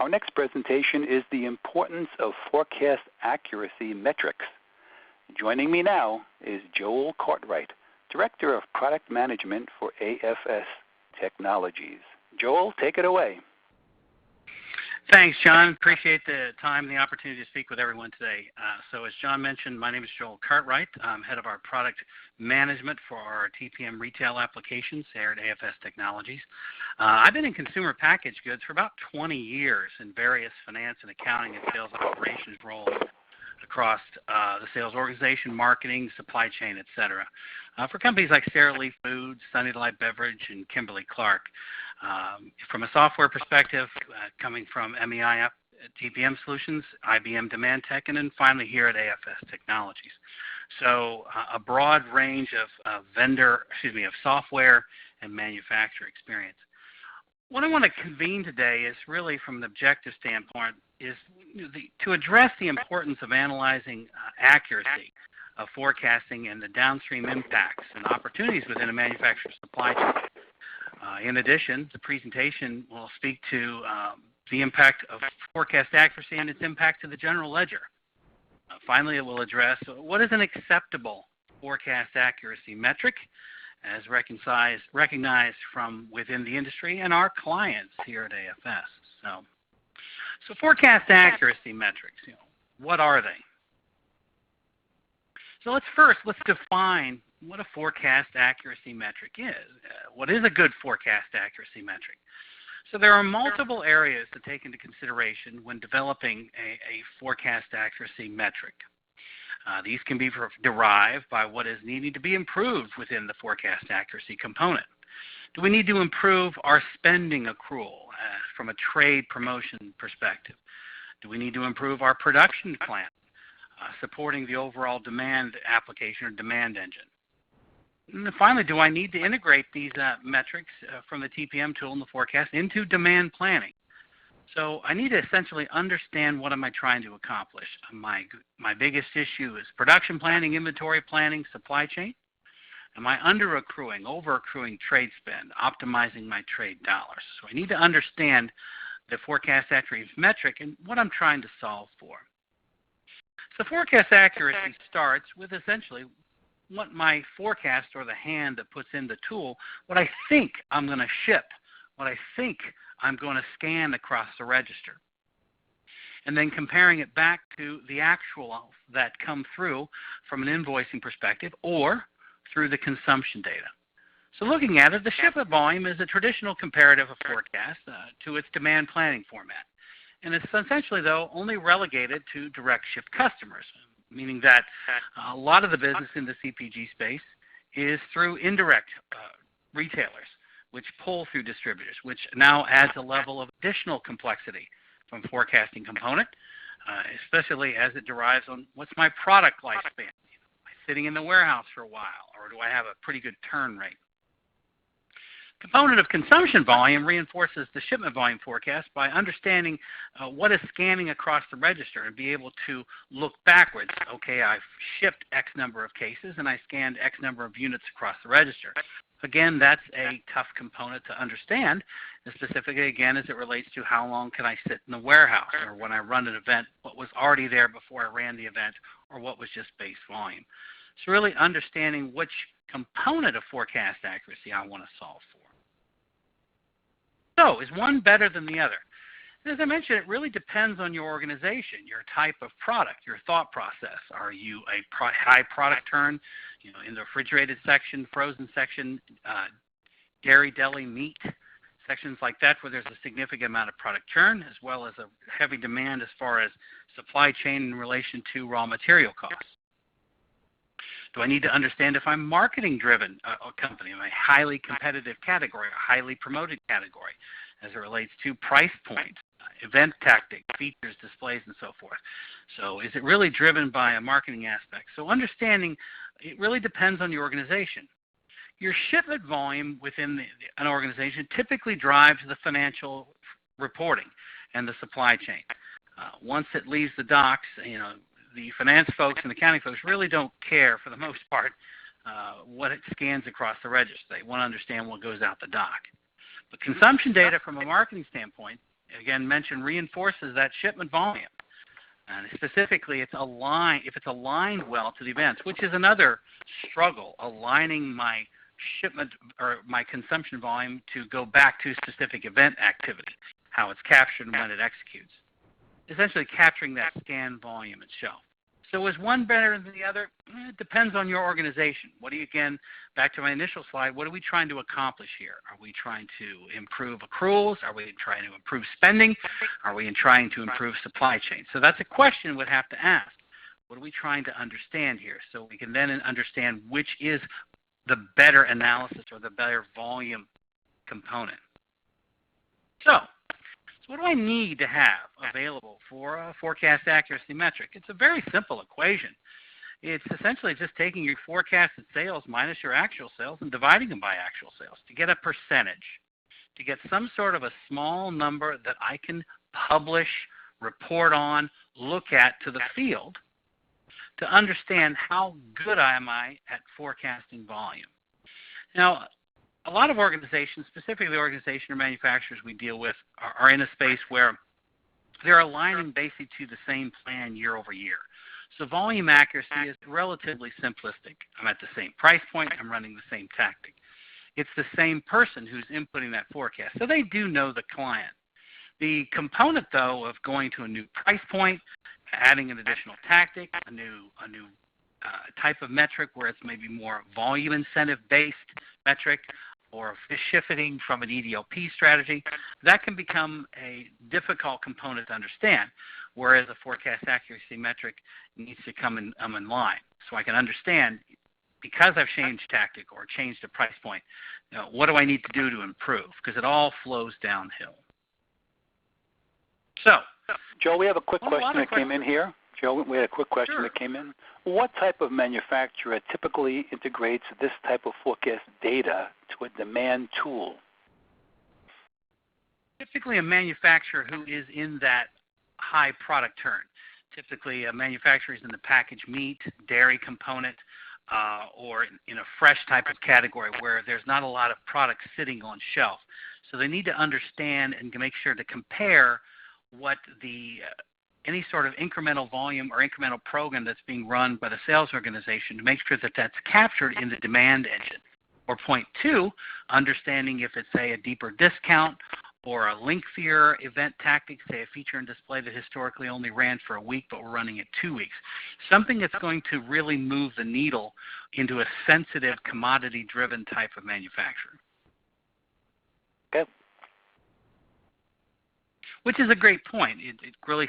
Our next presentation is the importance of forecast accuracy metrics. Joining me now is Joel Cartwright, Director of Product Management for AFS Technologies. Joel, take it away. Thanks, John. Appreciate the time and the opportunity to speak with everyone today. So as John mentioned, my name is Joel Cartwright. I'm head of our product management for our TPM retail applications here at AFS Technologies. I've been in consumer packaged goods for about 20 years in various finance and accounting and sales operations roles across the sales organization, marketing, supply chain, et cetera, for companies like Sara Lee Foods, Sunny Delight Beverage, and Kimberly-Clark. From a software perspective, coming from MEI TPM Solutions, IBM Demand Tech, and then finally here at AFS Technologies. So a broad range of software and manufacturer experience. What I want to convene today is really from an objective standpoint is to address the importance of analyzing accuracy of forecasting and the downstream impacts and opportunities within a manufacturer's supply chain. In addition, the presentation will speak to the impact of forecast accuracy and its impact to the general ledger. Finally, it will address what is an acceptable forecast accuracy metric as recognized from within the industry and our clients here at AFS. So forecast accuracy metrics, what are they? So let's define what a forecast accuracy metric is. What is a good forecast accuracy metric? So there are multiple areas to take into consideration when developing a forecast accuracy metric. These can be derived by what is needing to be improved within the forecast accuracy component. Do we need to improve our spending accrual from a trade promotion perspective? Do we need to improve our production plan, supporting the overall demand application or demand engine? And then finally, do I need to integrate these metrics from the TPM tool and the forecast into demand planning? So I need to essentially understand what am I trying to accomplish. My biggest issue is production planning, inventory planning, supply chain. Am I under-accruing, over-accruing trade spend, optimizing my trade dollars? So I need to understand the forecast accuracy metric and what I'm trying to solve for. So forecast accuracy starts with essentially what my forecast or the hand that puts in the tool, what I think I'm going to ship, what I think I'm going to scan across the register. And then comparing it back to the actual that come through from an invoicing perspective or through the consumption data. So looking at it, the shipment volume is a traditional comparative of forecast to its demand planning format. And it's essentially, though, only relegated to direct ship customers, meaning that a lot of the business in the CPG space is through indirect retailers, which pull through distributors, which now adds a level of additional complexity from forecasting component, especially as it derives on what's my product lifespan. Am I sitting in the warehouse for a while, or do I have a pretty good turn rate? Component of consumption volume reinforces the shipment volume forecast by understanding what is scanning across the register and be able to look backwards. Okay, I've shipped X number of cases and I scanned X number of units across the register. Again, that's a tough component to understand, and specifically, again, as it relates to how long can I sit in the warehouse, or when I run an event, what was already there before I ran the event, or what was just base volume. So really understanding which component of forecast accuracy I want to solve for. So is one better than the other? And as I mentioned, it really depends on your organization, your type of product, your thought process. Are you a high product turn, in the refrigerated section, frozen section, dairy, deli, meat, sections like that where there's a significant amount of product churn, as well as a heavy demand as far as supply chain in relation to raw material costs? Do I need to understand if I'm marketing-driven a company, am I a highly competitive category, a highly promoted category, as it relates to price points, event tactics, features, displays, and so forth? So is it really driven by a marketing aspect? So understanding, it really depends on your organization. Your shipment volume within an organization typically drives the financial reporting and the supply chain. Once it leaves the docks, the finance folks and accounting folks really don't care, for the most part, what it scans across the register. They want to understand what goes out the dock. But consumption data from a marketing standpoint again mentioned, reinforces that shipment volume. And specifically, if it's aligned well to the events, which is another struggle, aligning my shipment or my consumption volume to go back to specific event activity, how it's captured and when it executes. Essentially capturing that scan volume itself. So is one better than the other? It depends on your organization. Again, back to my initial slide, what are we trying to accomplish here? Are we trying to improve accruals? Are we trying to improve spending? Are we trying to improve supply chain? So that's a question we'd have to ask. What are we trying to understand here? So we can then understand which is the better analysis or the better volume component. So what do I need to have available for a forecast accuracy metric? It's a very simple equation. It's essentially just taking your forecasted sales minus your actual sales and dividing them by actual sales to get a percentage, to get some sort of a small number that I can publish, report on, look at to the field to understand how good am I at forecasting volume. Now, a lot of organizations, specifically the organization or manufacturers we deal with, are in a space where they're aligning basically to the same plan year over year. So volume accuracy is relatively simplistic. I'm at the same price point. I'm running the same tactic. It's the same person who's inputting that forecast. So they do know the client. The component, though, of going to a new price point, adding an additional tactic, a new type of metric where it's maybe more volume incentive-based metric, or shifting from an EDLP strategy, that can become a difficult component to understand, whereas a forecast accuracy metric needs to come in line. So I can understand, because I've changed tactic or changed the price point, what do I need to do to improve? Because it all flows downhill. So, Joe, we have a quick question that came in here. Joe, we had a quick question that came in. What type of manufacturer typically integrates this type of forecast data to a demand tool? Typically a manufacturer who is in that high product turn. Typically a manufacturer is in the packaged meat, dairy component, or in a fresh type of category where there's not a lot of product sitting on shelf. So they need to understand and make sure to compare what any sort of incremental volume or incremental program that's being run by the sales organization to make sure that that's captured in the demand engine. Or point two, understanding if it's, say, a deeper discount or a lengthier event tactic, say a feature and display that historically only ran for a week but we're running it 2 weeks. Something that's going to really move the needle into a sensitive, commodity-driven type of manufacturer. Okay. Which is a great point. It really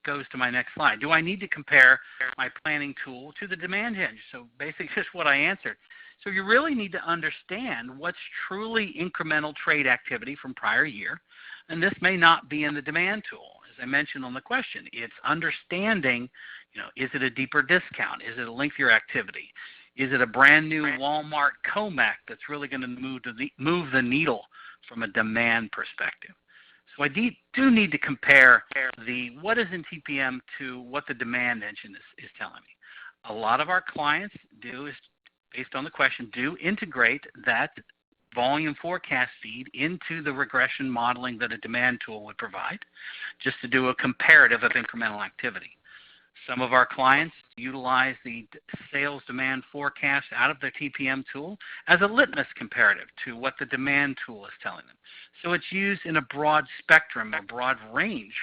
goes to my next slide. Do I need to compare my planning tool to the demand hinge? So basically just what I answered. So you really need to understand what's truly incremental trade activity from prior year, and this may not be in the demand tool. As I mentioned on the question, it's understanding, is it a deeper discount? Is it a lengthier activity? Is it a brand new Walmart Comac that's really going to move the needle from a demand perspective? So I do need to compare what is in TPM to what the demand engine is telling me. A lot of our clients based on the question, do integrate that volume forecast feed into the regression modeling that a demand tool would provide, just to do a comparative of incremental activity. Some of our clients utilize the sales demand forecast out of their TPM tool as a litmus comparative to what the demand tool is telling them. So it's used in a broad spectrum, a broad range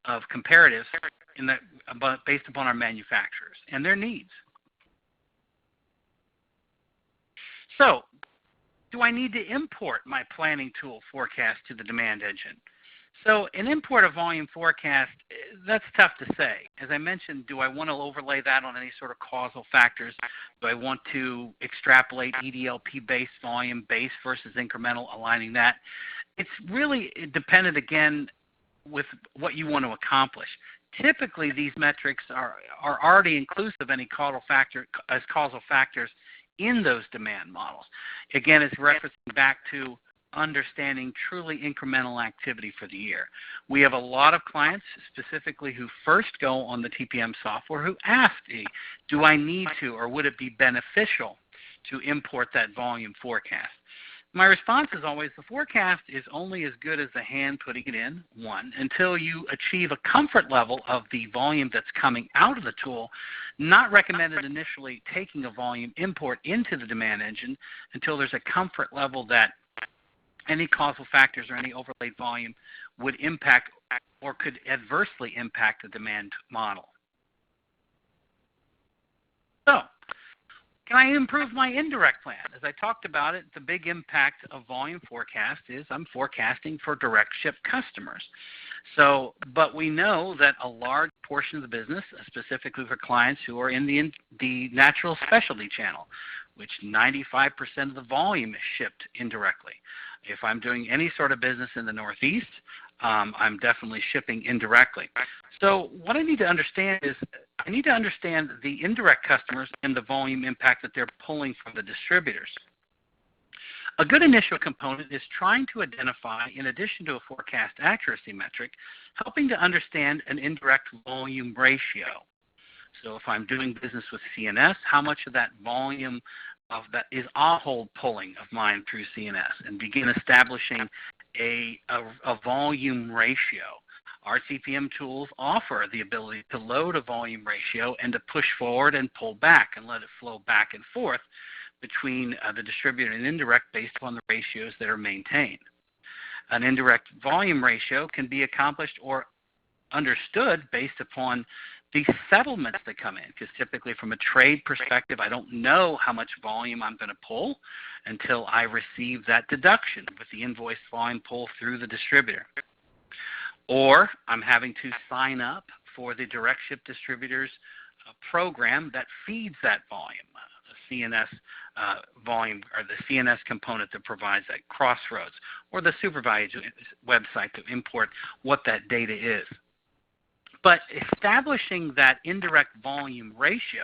of comparatives based upon our manufacturers and their needs. So, do I need to import my planning tool forecast to the demand engine? So an import of volume forecast, that's tough to say. As I mentioned, do I want to overlay that on any sort of causal factors? Do I want to extrapolate EDLP-based volume base versus incremental, aligning that? It's really dependent, again, with what you want to accomplish. Typically, these metrics are already inclusive of any causal factors in those demand models. Again, it's referencing back to understanding truly incremental activity for the year. We have a lot of clients specifically who first go on the TPM software who ask me, do I need to or would it be beneficial to import that volume forecast? My response is always the forecast is only as good as the hand putting it in, one, until you achieve a comfort level of the volume that's coming out of the tool. Not recommended initially taking a volume import into the demand engine until there's a comfort level that any causal factors or any overlaid volume would impact or could adversely impact the demand model. So, can I improve my indirect plan? As I talked about it, the big impact of volume forecast is I'm forecasting for direct ship customers. So, but we know that a large portion of the business, specifically for clients who are in the natural specialty channel, which 95% of the volume is shipped indirectly. If I'm doing any sort of business in the Northeast, I'm definitely shipping indirectly. So what I need to understand is I need to understand the indirect customers and the volume impact that they're pulling from the distributors. A good initial component is trying to identify, in addition to a forecast accuracy metric, helping to understand an indirect volume ratio. So if I'm doing business with CNS, how much of that volume of that is Ahold pulling of mine through CNS, and begin establishing a volume ratio. Our CPM tools offer the ability to load a volume ratio and to push forward and pull back and let it flow back and forth between the distributor and indirect based upon the ratios that are maintained. An indirect volume ratio can be accomplished or understood based upon the settlements that come in, because typically from a trade perspective, I don't know how much volume I'm going to pull until I receive that deduction with the invoice volume pull through the distributor. Or I'm having to sign up for the direct ship distributors program that feeds that volume, the CNS volume, or the CNS component that provides that Crossroads, or the supervisor website to import what that data is. But establishing that indirect volume ratio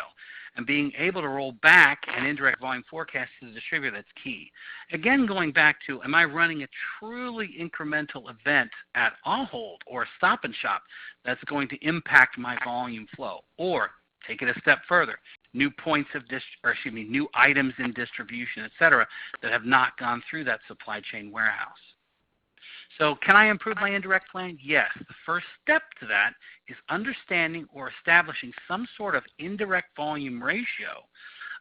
and being able to roll back an indirect volume forecast to the distributor, that's key. Again, going back to, am I running a truly incremental event at Ahold or Stop and Shop that's going to impact my volume flow? Or take it a step further, new points of new items in distribution, et cetera, that have not gone through that supply chain warehouse. So can I improve my indirect plan? Yes. The first step to that is understanding or establishing some sort of indirect volume ratio,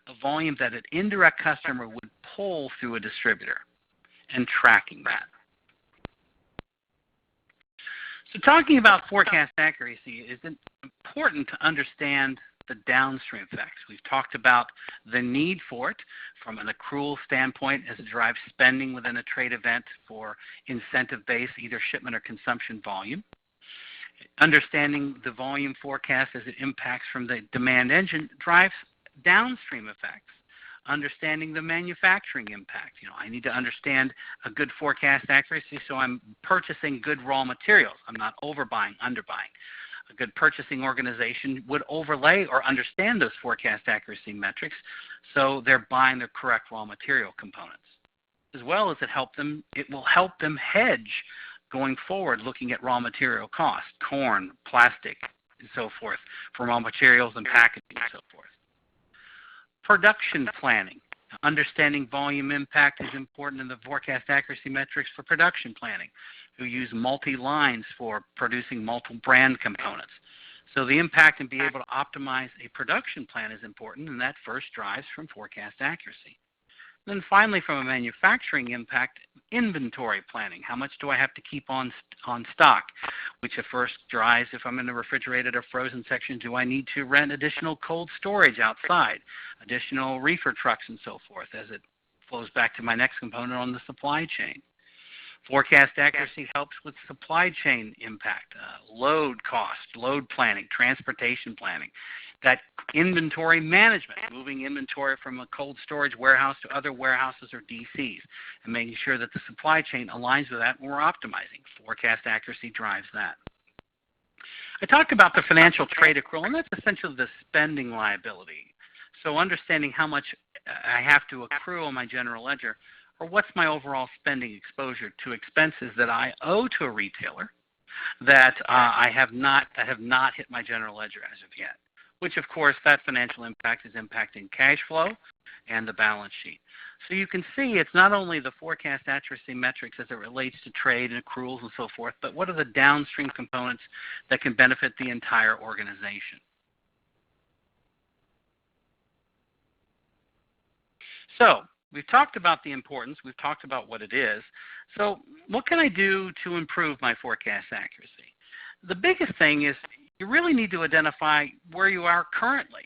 a volume that an indirect customer would pull through a distributor, and tracking that. So talking about forecast accuracy, it is important to understand the downstream effects. We've talked about the need for it from an accrual standpoint as it drives spending within a trade event for incentive-based either shipment or consumption volume. Understanding the volume forecast as it impacts from the demand engine drives downstream effects. Understanding the manufacturing impact. I need to understand a good forecast accuracy so I'm purchasing good raw materials. I'm not overbuying, underbuying. A good purchasing organization would overlay or understand those forecast accuracy metrics so they're buying the correct raw material components. As well as it will help them hedge going forward looking at raw material costs, corn, plastic, and so forth, for raw materials and packaging and so forth. Production planning. Understanding volume impact is important in the forecast accuracy metrics for production planning, who use multi-lines for producing multiple brand components. So the impact and be able to optimize a production plan is important, and that first drives from forecast accuracy. Then finally, from a manufacturing impact, inventory planning. How much do I have to keep on stock? Which at first drives, if I'm in the refrigerated or frozen section, do I need to rent additional cold storage outside, additional reefer trucks and so forth, as it flows back to my next component on the supply chain. Forecast accuracy helps with supply chain impact, load cost, load planning, transportation planning, that inventory management, moving inventory from a cold storage warehouse to other warehouses or DCs, and making sure that the supply chain aligns with that when we're optimizing. Forecast accuracy drives that. I talked about the financial trade accrual, and that's essentially the spending liability. So understanding how much I have to accrue on my general ledger, or what's my overall spending exposure to expenses that I owe to a retailer that have not hit my general ledger as of yet. Which, of course, that financial impact is impacting cash flow, and the balance sheet. So you can see it's not only the forecast accuracy metrics as it relates to trade and accruals and so forth, but what are the downstream components that can benefit the entire organization. So we've talked about the importance. We've talked about what it is. So what can I do to improve my forecast accuracy? The biggest thing is you really need to identify where you are currently,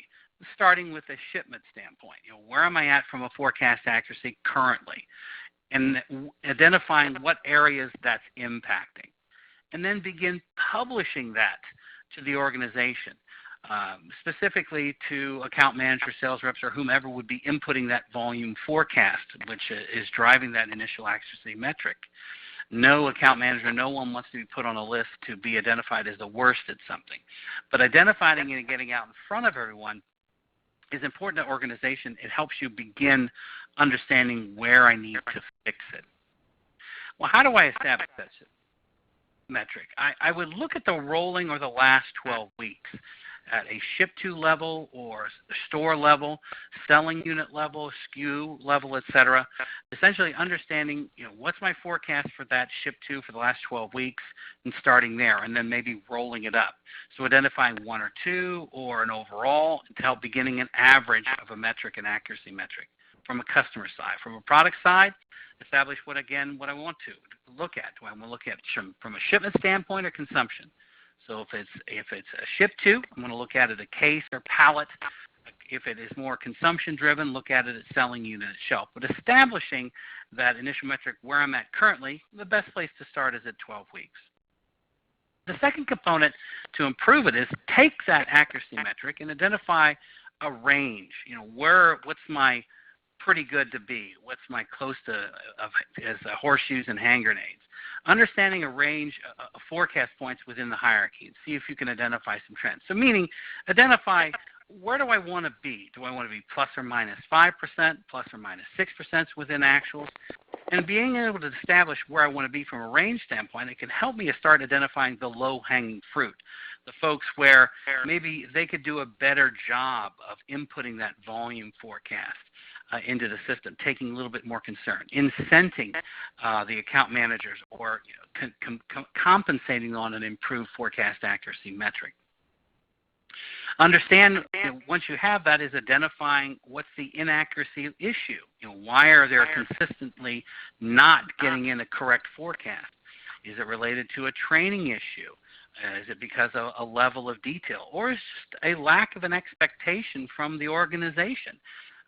starting with a shipment standpoint. Where am I at from a forecast accuracy currently? And identifying what areas that's impacting. And then begin publishing that to the organization, specifically to account managers, sales reps, or whomever would be inputting that volume forecast, which is driving that initial accuracy metric. No account manager, no one wants to be put on a list to be identified as the worst at something. But identifying it and getting out in front of everyone is important to organization. It helps you begin understanding where I need to fix it. Well, how do I establish that metric? I would look at the rolling or the last 12 weeks at a ship-to level or store level, selling unit level, SKU level, etc. Essentially understanding, what's my forecast for that ship-to for the last 12 weeks and starting there, and then maybe rolling it up. So identifying one or two or an overall to help beginning an average of a metric, an accuracy metric from a customer side. From a product side, establish what I want to look at. Do I want to look at from a shipment standpoint or consumption? So if it's a ship-to, I'm going to look at it a case or pallet. If it is more consumption-driven, look at it at selling unit at shelf. But establishing that initial metric where I'm at currently, the best place to start is at 12 weeks. The second component to improve it is take that accuracy metric and identify a range. What's my pretty good to be? What's my close to as horseshoes and hand grenades? Understanding a range of forecast points within the hierarchy and see if you can identify some trends. So meaning identify where do I want to be? Do I want to be plus or minus 5%, plus or minus 6% within actuals? And being able to establish where I want to be from a range standpoint, it can help me to start identifying the low-hanging fruit, the folks where maybe they could do a better job of inputting that volume forecast into the system, taking a little bit more concern, incenting the account managers, or compensating on an improved forecast accuracy metric. Understand, once you have that, is identifying what's the inaccuracy issue. Why are they consistently not getting in a correct forecast? Is it related to a training issue? Is it because of a level of detail? Or is it just a lack of an expectation from the organization?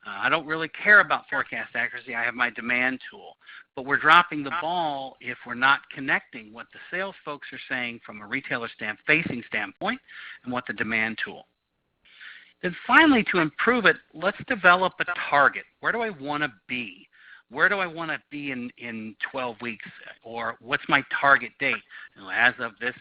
I don't really care about forecast accuracy. I have my demand tool. But we're dropping the ball if we're not connecting what the sales folks are saying from a retailer facing standpoint and what the demand tool. Then finally, to improve it, let's develop a target. Where do I want to be? Where do I want to be in 12 weeks? Or what's my target date? As of this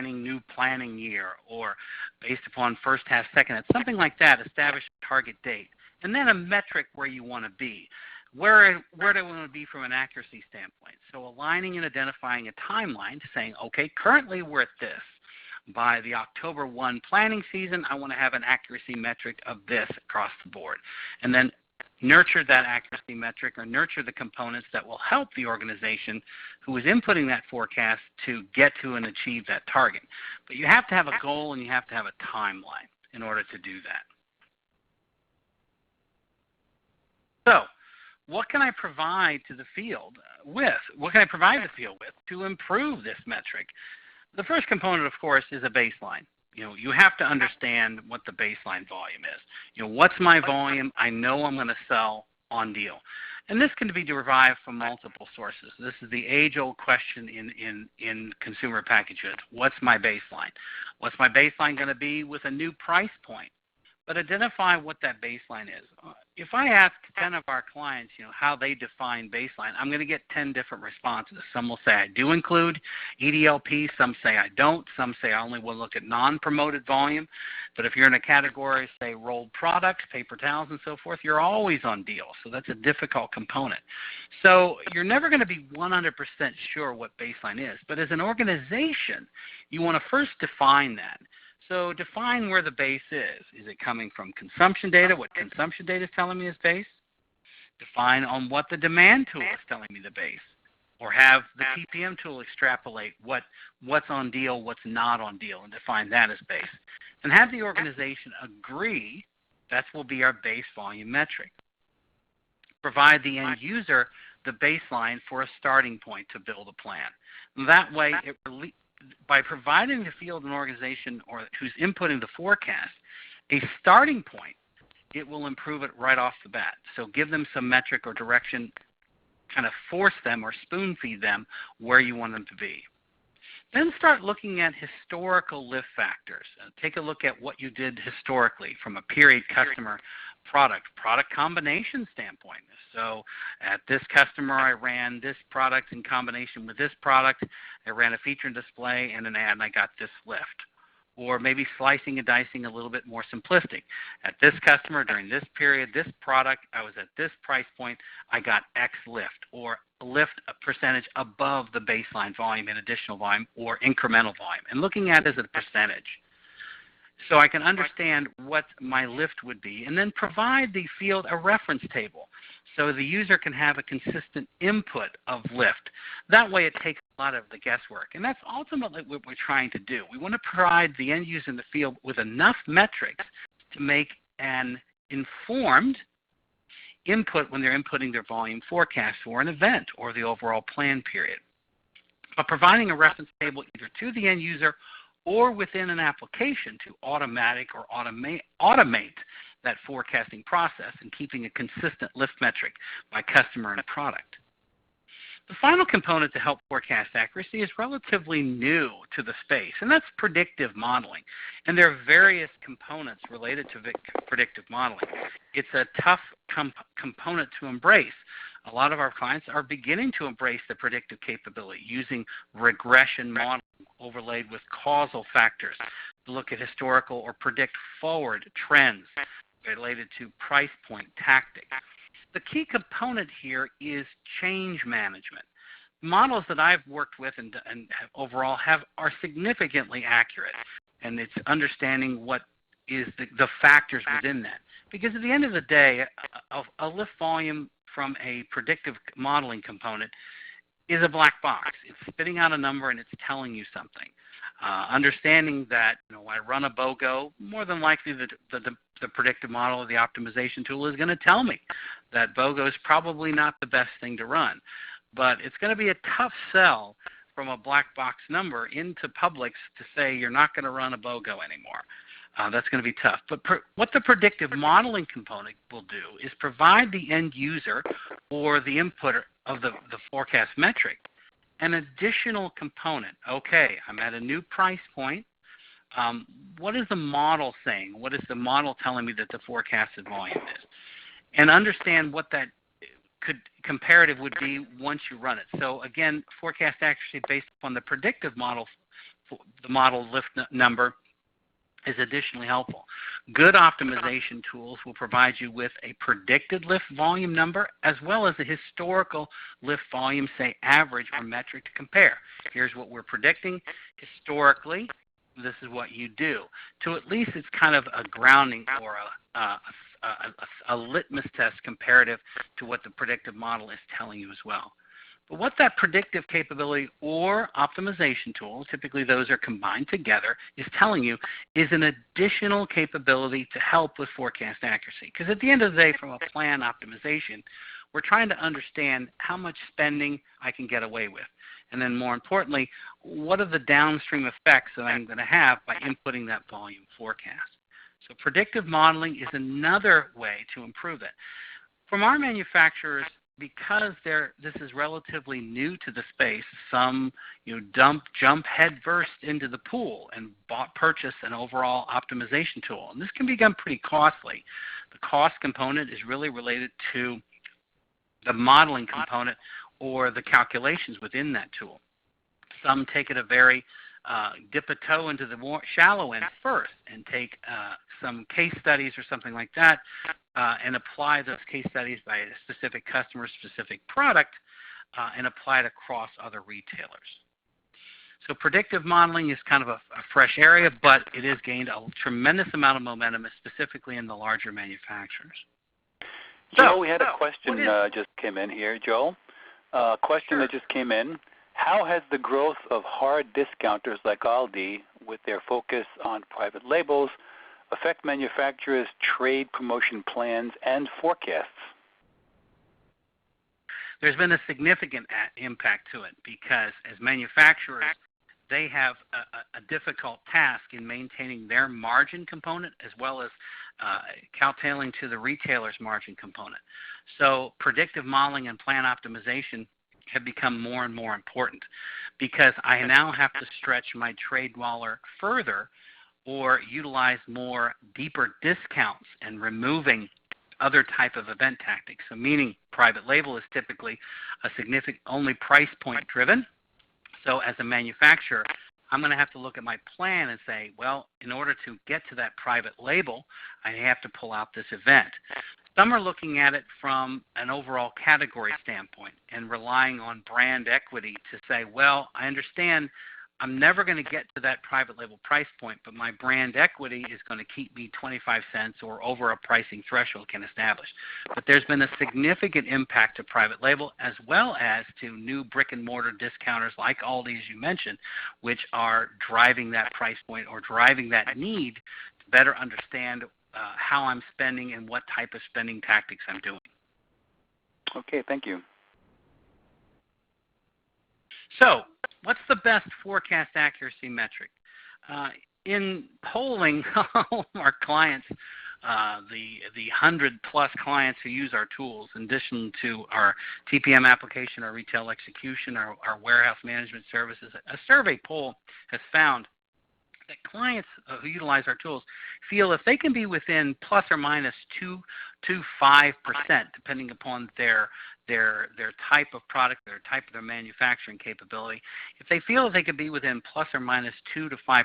new planning year, or based upon first half, second half, something like that, establish a target date. And then a metric where you want to be. Where do I want to be from an accuracy standpoint? So aligning and identifying a timeline, saying, okay, currently we're at this. By the October 1 planning season, I want to have an accuracy metric of this across the board. And then nurture that accuracy metric, or nurture the components that will help the organization who is inputting that forecast to get to and achieve that target. But you have to have a goal and you have to have a timeline in order to do that. So what can I provide to the field with? What can I provide the field with to improve this metric? The first component, of course, is a baseline. You have to understand what the baseline volume is. What's my volume? I know I'm going to sell on deal. And this can be derived from multiple sources. This is the age-old question in consumer packaged goods. What's my baseline? What's my baseline going to be with a new price point? But identify what that baseline is. If I ask 10 of our clients, how they define baseline, I'm going to get 10 different responses. Some will say I do include EDLP. Some say I don't. Some say I only will look at non-promoted volume. But if you're in a category, say rolled products, paper towels, and so forth, you're always on deal. So that's a difficult component. So you're never going to be 100% sure what baseline is. But as an organization, you want to first define that. So define where the base is. Is it coming from consumption data, what consumption data is telling me is base? define on what the demand tool is telling me the base, or have the TPM tool extrapolate what's on deal, what's not on deal, and define that as base. And have the organization agree that will be our base volume metric. Provide the end user the baseline for a starting point to build a plan. That way, by providing the field and organization or who's inputting the forecast a starting point, it will improve it right off the bat. So give them some metric or direction, kind of force them or spoon feed them where you want them to be. Then start looking at historical lift factors. Take a look at what you did historically from a period, customer, product combination standpoint. So at this customer, I ran this product in combination with this product. I ran a feature and display and an ad, and I got this lift. Or maybe slicing and dicing a little bit more simplistic. At this customer, during this period, this product, I was at this price point, I got X lift, or lift a percentage above the baseline volume and additional volume or incremental volume, and looking at it as a percentage. So I can understand what my lift would be, and then provide the field a reference table so the user can have a consistent input of lift. That way it takes a lot of the guesswork, and that's ultimately what we're trying to do. We want to provide the end user in the field with enough metrics to make an informed input when they're inputting their volume forecast for an event or the overall plan period. But providing a reference table either to the end user or within an application to automate that forecasting process and keeping a consistent lift metric by customer and product. The final component to help forecast accuracy is relatively new to the space, and that's predictive modeling. And there are various components related to predictive modeling. It's a tough component to embrace. A lot of our clients are beginning to embrace the predictive capability using regression modeling overlaid with causal factors to look at historical or predict forward trends related to price point tactics. The key component here is change management. Models that I've worked with and overall are significantly accurate, and it's understanding what is the factors within that. Because at the end of the day, a lift volume from a predictive modeling component is a black box. It's spitting out a number and it's telling you something. Understanding that when I run a BOGO, more than likely the predictive model or the optimization tool is going to tell me that BOGO is probably not the best thing to run. But it's going to be a tough sell from a black box number into Publix to say you're not going to run a BOGO anymore. That's going to be tough. But what the predictive modeling component will do is provide the end user or the inputter of the forecast metric an additional component. Okay, I'm at a new price point. What is the model saying? What is the model telling me that the forecasted volume is? And understand what that comparative would be once you run it. So again, forecast accuracy based upon the predictive model, the model lift number, is additionally helpful. Good optimization tools will provide you with a predicted lift volume number as well as a historical lift volume, say average or metric to compare. Here's what we're predicting. Historically, this is what you do. To at least it's kind of a grounding or a litmus test comparative to what the predictive model is telling you as well. But what that predictive capability or optimization tool, typically those are combined together, is telling you is an additional capability to help with forecast accuracy. Because at the end of the day, from a plan optimization, we're trying to understand how much spending I can get away with. And then more importantly, what are the downstream effects that I'm going to have by inputting that volume forecast. So predictive modeling is another way to improve it. From our manufacturers, because this is relatively new to the space, some jump headfirst into the pool and purchase an overall optimization tool. And this can become pretty costly. The cost component is really related to the modeling component or the calculations within that tool. Some take it dip a toe into the more shallow end first and take some case studies or something like that and apply those case studies by a specific customer, specific product, and apply it across other retailers. So predictive modeling is kind of a fresh area, but it has gained a tremendous amount of momentum, specifically in the larger manufacturers. Joel, we had a question just came in here, Joel. Question that just came in. How has the growth of hard discounters like Aldi, with their focus on private labels, affect manufacturers' trade promotion plans and forecasts? There's been a significant impact to it because as manufacturers, they have a difficult task in maintaining their margin component as well as countervailing to the retailer's margin component. So predictive modeling and plan optimization have become more and more important because I now have to stretch my trade dollar further or utilize more deeper discounts and removing other type of event tactics. So meaning private label is typically a significant only price point driven. So as a manufacturer, I'm going to have to look at my plan and say, well, in order to get to that private label, I have to pull out this event. Some are looking at it from an overall category standpoint and relying on brand equity to say, well, I understand I'm never going to get to that private label price point, but my brand equity is going to keep me 25 cents or over a pricing threshold can establish. But there's been a significant impact to private label as well as to new brick and mortar discounters like Aldi, as you mentioned, which are driving that price point or driving that need to better understand how I'm spending and what type of spending tactics I'm doing. Okay, thank you. So, what's the best forecast accuracy metric? In polling all our clients, the 100-plus clients who use our tools, in addition to our TPM application, our retail execution, our warehouse management services, a survey poll has found that clients who utilize our tools feel if they can be within plus or minus 2 to 5%, depending upon their type of product, their manufacturing capability, if they feel that they can be within plus or minus 2 to 5%,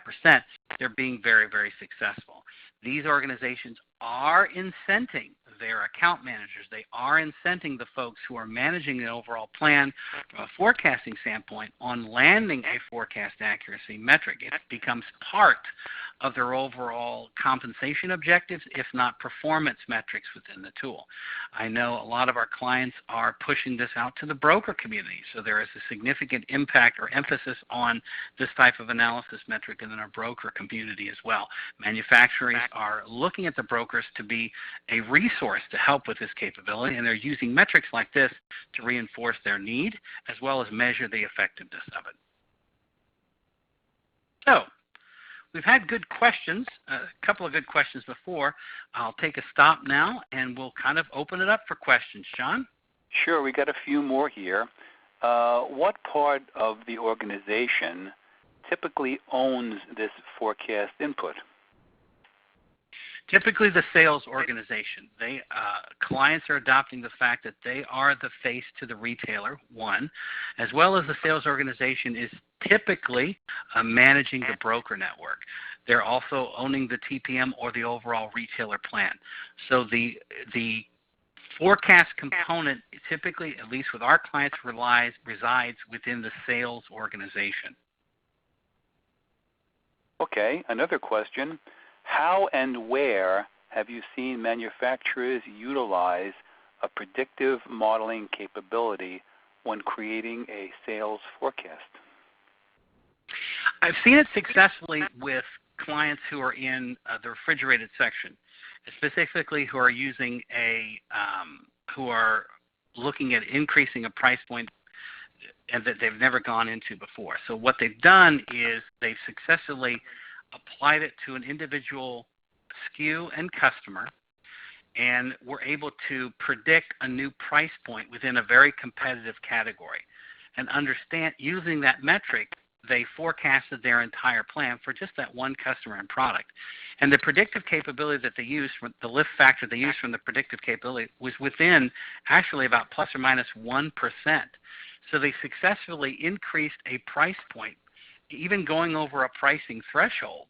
they're being very, very successful. These organizations are incenting their account managers. They are incenting the folks who are managing the overall plan from a forecasting standpoint on landing a forecast accuracy metric. It becomes part of their overall compensation objectives, if not performance metrics within the tool. I know a lot of our clients are pushing this out to the broker community, so there is a significant impact or emphasis on this type of analysis metric in our broker community as well. Manufacturers are looking at the brokers to be a resource to help with this capability, and they're using metrics like this to reinforce their need as well as measure the effectiveness of it. So, we've had good questions, a couple of good questions before. I'll take a stop now, and we'll kind of open it up for questions. John? Sure, we got a few more here. What part of the organization typically owns this forecast input? Typically the sales organization. Clients are adopting the fact that they are the face to the retailer, one, as well as the sales organization is typically managing the broker network. They're also owning the TPM or the overall retailer plan. So the forecast component typically, at least with our clients, resides within the sales organization. Okay, another question. How and where have you seen manufacturers utilize a predictive modeling capability when creating a sales forecast? I've seen it successfully with clients who are in the refrigerated section, specifically who are using who are looking at increasing a price point and that they've never gone into before. So what they've done is they've successfully applied it to an individual SKU and customer, and we're able to predict a new price point within a very competitive category. And understand, using that metric, they forecasted their entire plan for just that one customer and product. And the predictive capability that they used, the lift factor they used from the predictive capability, was within actually about plus or minus 1%. So they successfully increased a price point, even going over a pricing threshold,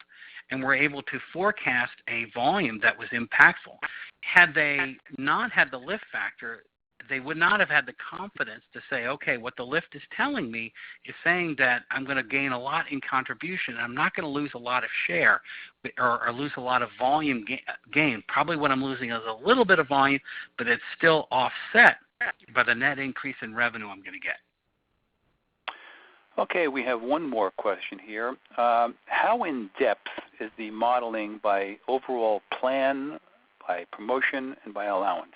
and were able to forecast a volume that was impactful. Had they not had the lift factor, they would not have had the confidence to say, okay, what the lift is telling me is saying that I'm going to gain a lot in contribution. I'm not going to lose a lot of share or lose a lot of volume gain. Probably what I'm losing is a little bit of volume, but it's still offset by the net increase in revenue I'm going to get. Okay, we have one more question here. How in-depth is the modeling by overall plan, by promotion, and by allowance?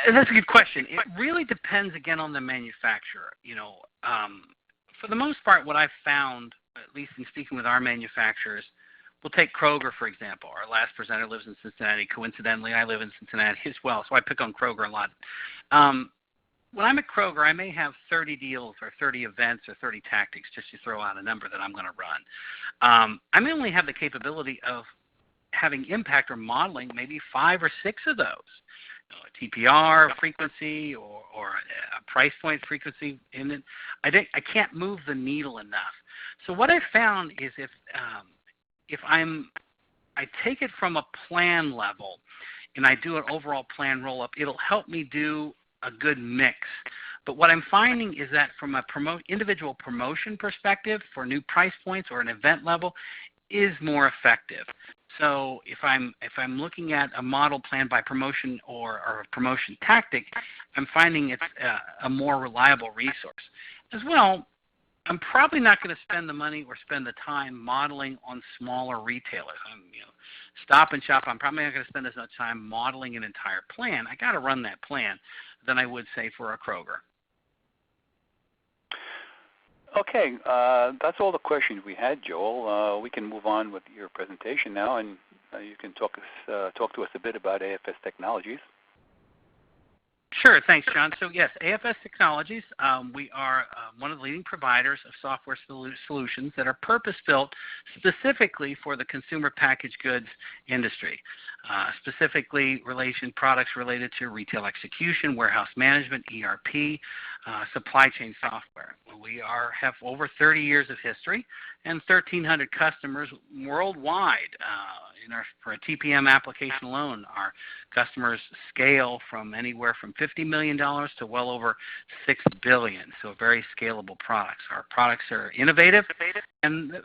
That's a good question. It really depends, again, on the manufacturer. For the most part, what I've found, at least in speaking with our manufacturers, we'll take Kroger, for example. Our last presenter lives in Cincinnati. Coincidentally, I live in Cincinnati as well, so I pick on Kroger a lot. When I'm at Kroger, I may have 30 deals or 30 events or 30 tactics, just to throw out a number that I'm going to run. I may only have the capability of having impact or modeling maybe 5 or 6 of those. A TPR frequency or a price point frequency, and I can't move the needle enough. So what I found is if I take it from a plan level and I do an overall plan roll-up, it'll help me do a good mix. But what I'm finding is that from a individual promotion perspective for new price points or an event level is more effective. So if I'm looking at a model plan by promotion or a promotion tactic, I'm finding it's a more reliable resource. As well, I'm probably not going to spend the money or spend the time modeling on smaller retailers. Stop and shop, I'm probably not going to spend as much time modeling an entire plan. I got to run that plan than I would say for a Kroger. Okay, that's all the questions we had, Joel. We can move on with your presentation now, and you can talk to us a bit about AFS Technologies. Sure, thanks, John. So yes, AFS Technologies, we are one of the leading providers of software solutions that are purpose-built specifically for the consumer packaged goods industry, specifically products related to retail execution, warehouse management, ERP, supply chain software. We have over 30 years of history and 1,300 customers worldwide. For a TPM application alone, our customers scale from anywhere from $50 million to well over $6 billion, so very scalable products. Our products are innovative, and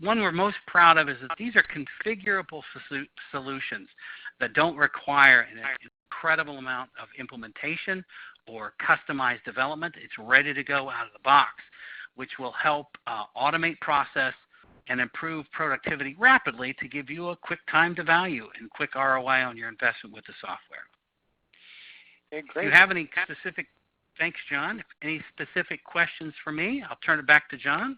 one we're most proud of is that these are configurable solutions that don't require an incredible amount of implementation or customized development. It's ready to go out of the box, which will help automate process and improve productivity rapidly to give you a quick time to value and quick ROI on your investment with the software. Okay, great. If you have any specific, thanks, John. Any specific questions for me, I'll turn it back to John.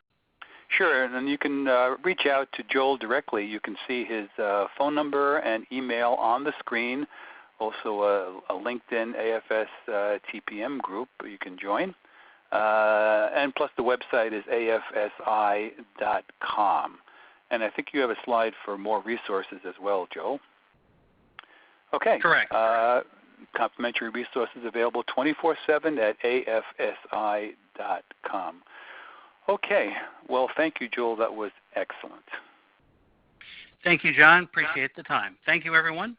Sure, and then you can reach out to Joel directly. You can see his phone number and email on the screen. Also a LinkedIn AFS TPM group you can join. And plus the website is afsi.com. And I think you have a slide for more resources as well, Joel. Okay. Correct. Complimentary resources available 24/7 at afsi.com. Okay. Well, thank you, Joel. That was excellent. Thank you, John. Appreciate the time. Thank you, everyone.